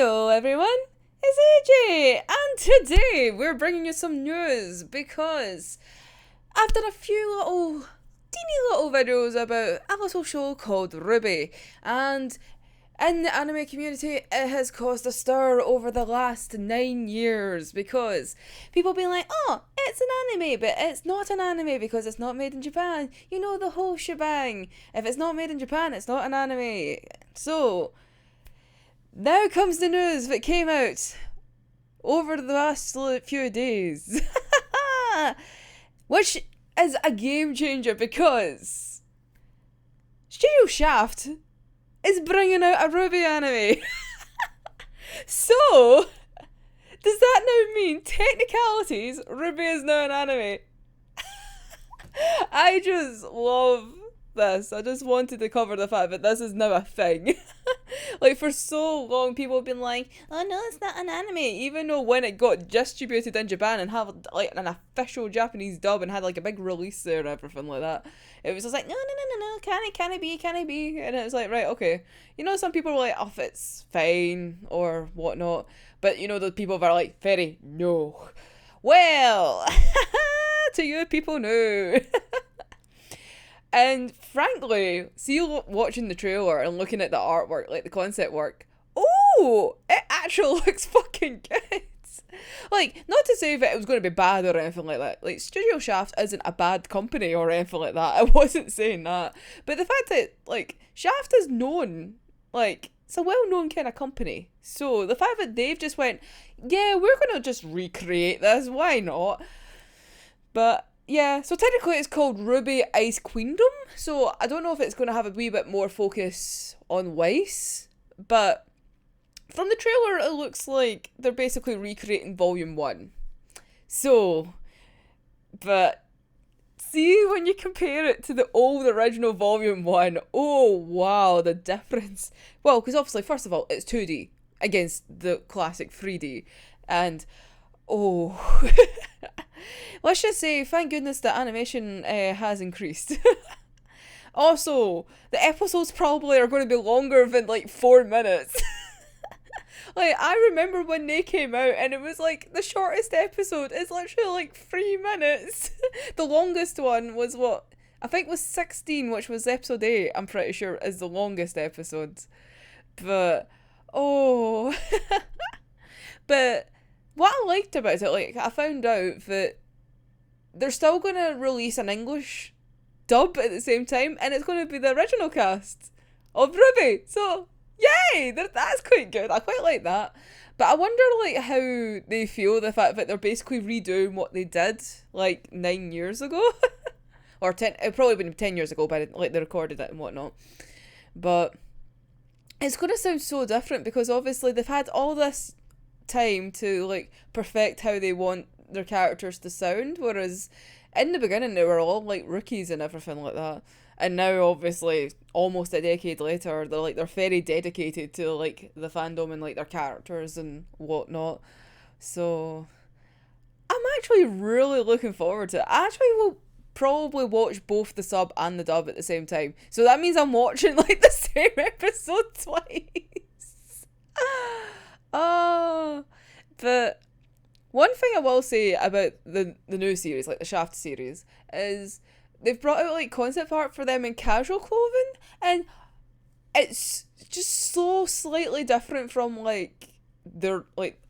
Hello everyone, it's AJ, and today we're bringing you some news because I've done a few teeny little videos about a little show called RWBY, and in the anime community it has caused a stir over the last 9 years because people being like, oh, it's an anime, but it's not an anime because it's not made in Japan. You know, the whole shebang. If it's not made in Japan, it's not an anime. So now comes the news that came out over the last few days. Which is a game changer because Studio Shaft is bringing out a RWBY anime. So, does that now mean technicalities, RWBY is now an anime? I just love this. I just wanted to cover the fact that this is now a thing. Like, for so long, people have been like, oh no, it's not an anime. Even though when it got distributed in Japan and had like an official Japanese dub and had like a big release there and everything like that, it was just like, no, can it be? And it was like, right, okay. You know, some people were like, oh, it's fine or whatnot. But you know, the people that are like, very, no. Well, to you people know. And frankly, see, watching the trailer and looking at the artwork, like the concept work, oh, it actually looks fucking good. Like, not to say that it was going to be bad or anything like that. Like, Studio Shaft isn't a bad company or anything like that. I wasn't saying that. But the fact that, like, Shaft is known, like, it's a well-known kind of company. So the fact that they've just went, yeah, we're going to just recreate this, why not? But yeah, so technically it's called RWBY Ice Queendom, so I don't know if it's going to have a wee bit more focus on Weiss, but from the trailer it looks like they're basically recreating Volume 1. So, but see when you compare it to the old original Volume 1, oh wow, the difference. Well, because obviously, first of all, it's 2D against the classic 3D, and oh... Let's just say, thank goodness the animation has increased. Also, the episodes probably are going to be longer than like 4 minutes. Like, I remember when they came out and it was like, the shortest episode is literally like 3 minutes. The longest one was what? I think was 16, which was episode 8, I'm pretty sure, is the longest episode. But, oh. But what I liked about it, like, I found out that they're still going to release an English dub at the same time, and it's going to be the original cast of RWBY. So, yay! That's quite good. I quite like that. But I wonder, like, how they feel the fact that they're basically redoing what they did, like, 9 years ago. Or 10, it probably been 10 years ago, but like, they recorded it and whatnot. But it's going to sound so different because obviously they've had all this time to, like, perfect how they want their characters to sound, whereas in the beginning they were all like rookies and everything like that, and now obviously almost a decade later they're very dedicated to like the fandom and like their characters and whatnot. So I'm actually really looking forward to it. I actually will probably watch both the sub and the dub at the same time, so that means I'm watching like the same episode twice. Oh, but one thing I will say about the new series, like the Shaft series, is they've brought out like concept art for them in casual clothing, and it's just so slightly different from like their like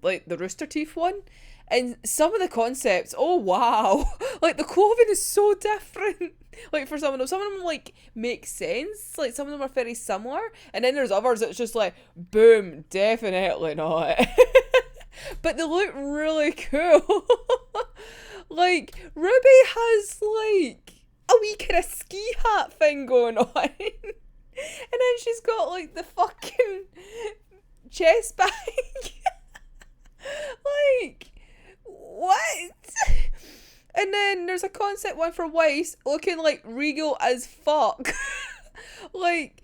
the Roosterteeth one. And some of the concepts, oh wow, like the clothing is so different. Like for some of them like make sense. Like some of them are very similar, and then there's others that's just like, boom, definitely not. But they look really cool. Like, RWBY has, like, a wee kind of ski hat thing going on. And then she's got, like, the fucking chest bag. Like, what? And then there's a concept one for Weiss looking, like, regal as fuck. Like,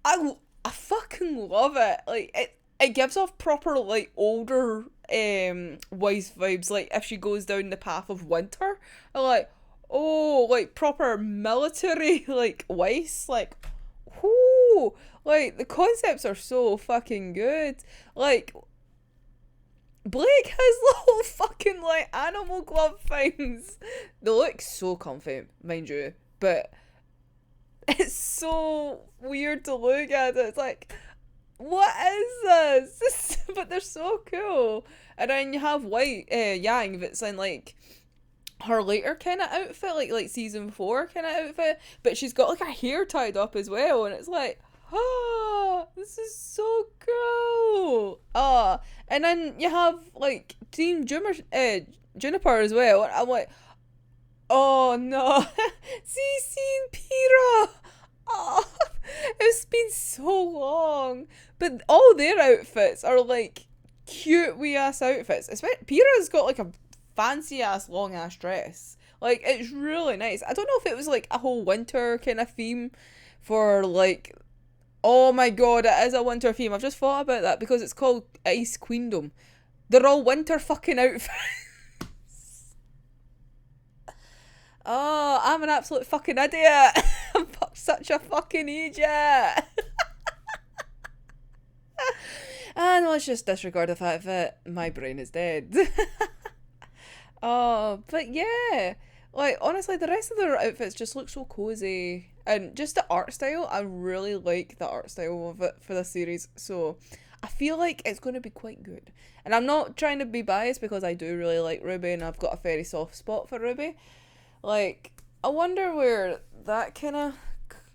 I fucking love it. Like, it gives off proper, like, older Weiss vibes, like if she goes down the path of winter. I'm like, oh, like proper military, like Weiss, like, whoo, Like, the concepts are so fucking good. Like, Blake has little fucking, like, animal glove things. They look so comfy, mind you. But it's so weird to look at. It's like, what is this? But they're so cool. And then you have Yang that's in, like, her later kind of outfit, like season 4 kind of outfit. But she's got, like, her hair tied up as well. And it's like, oh, this is so cool. And then you have, like, Team Juniper as well. And I'm like, oh no. Cece and Pyrrha. Oh, it's been so long. But all their outfits are, like, cute wee ass outfits. Especially Pyrrha's got, like, a fancy ass long ass dress. Like, it's really nice. I don't know if it was, like, a whole winter kind of theme for, like, oh my god, it is a winter theme. I've just thought about that because it's called Ice Queendom. They're all winter fucking outfits. Oh, I'm an absolute fucking idiot. I'm such a fucking idiot. And let's just disregard the fact that my brain is dead. Oh, but yeah. Like, honestly, the rest of their outfits just look so cozy. And just the art style, I really like the art style of it for this series. So, I feel like it's going to be quite good. And I'm not trying to be biased because I do really like RWBY and I've got a very soft spot for RWBY. Like, I wonder where that kind of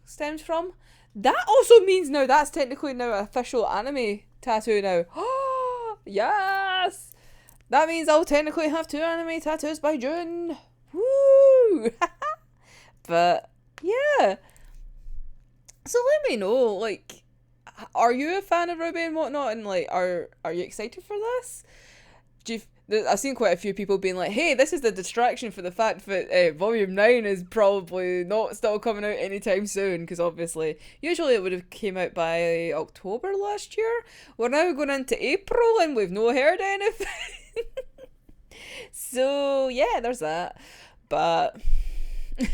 stems from. That also means now that's technically now an official anime tattoo now. Oh, yes! That means I'll technically have 2 anime tattoos by June. Woo! But, yeah. So let me know, like, are you a fan of RWBY and whatnot? And, like, are you excited for this? I've seen quite a few people being like, hey, this is the distraction for the fact that Volume 9 is probably not still coming out anytime soon, because obviously, usually it would have came out by October last year. We're now going into April and we've not heard anything. So, yeah, there's that. But let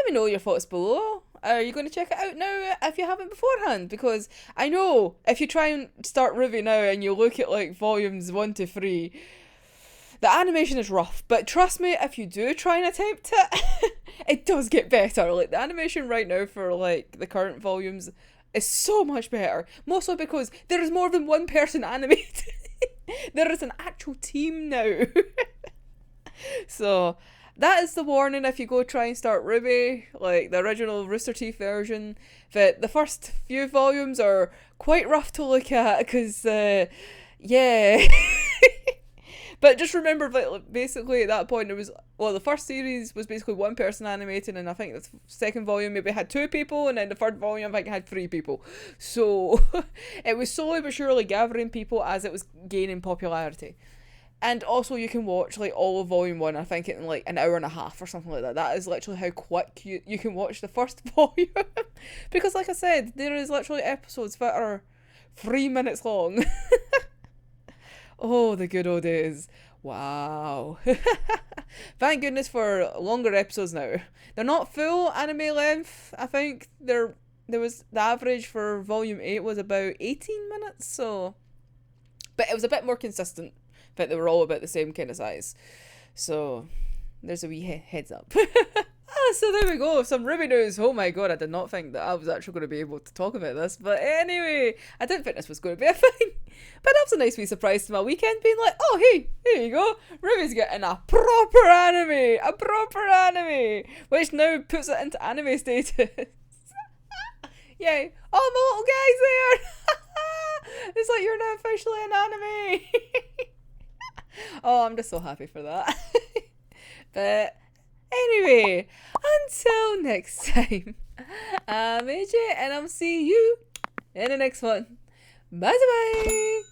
me know your thoughts below. Are you going to check it out now if you haven't beforehand? Because I know if you try and start RWBY now and you look at, like, volumes 1 to 3, the animation is rough. But trust me, if you do try and attempt it, it does get better. Like, the animation right now for, like, the current volumes is so much better. Mostly because there is more than one person animated. There is an actual team now. So that is the warning if you go try and start RWBY, like the original Roosterteeth version, that the first few volumes are quite rough to look at because, yeah. But just remember that, like, basically at that point it was, well, the first series was basically one person animating, and I think the second volume maybe had 2 people, and then the third volume I think had 3 people. So it was slowly but surely gathering people as it was gaining popularity. And also you can watch, like, all of volume 1, I think, in, like, an hour and a half or something like that. That is literally how quick you can watch the first volume. Because, like I said, there is literally episodes that are 3 minutes long. Oh, the good old days. Wow. Thank goodness for longer episodes now. They're not full anime length. I think there was, the average for volume 8 was about 18 minutes, so, but it was a bit more consistent. But they were all about the same kind of size. So there's a wee heads up. So there we go. Some RWBY news. Oh my god, I did not think that I was actually going to be able to talk about this. But anyway, I didn't think this was going to be a thing. But that was a nice wee surprise to my weekend, being like, oh hey, here you go. RWBY's getting a proper anime. A proper anime. Which now puts it into anime status. Yay. Oh, my little guy's there. It's like you're now officially an anime. Oh, I'm just so happy for that. But anyway, until next time, I'm AJ and I'll see you in the next one. Bye bye.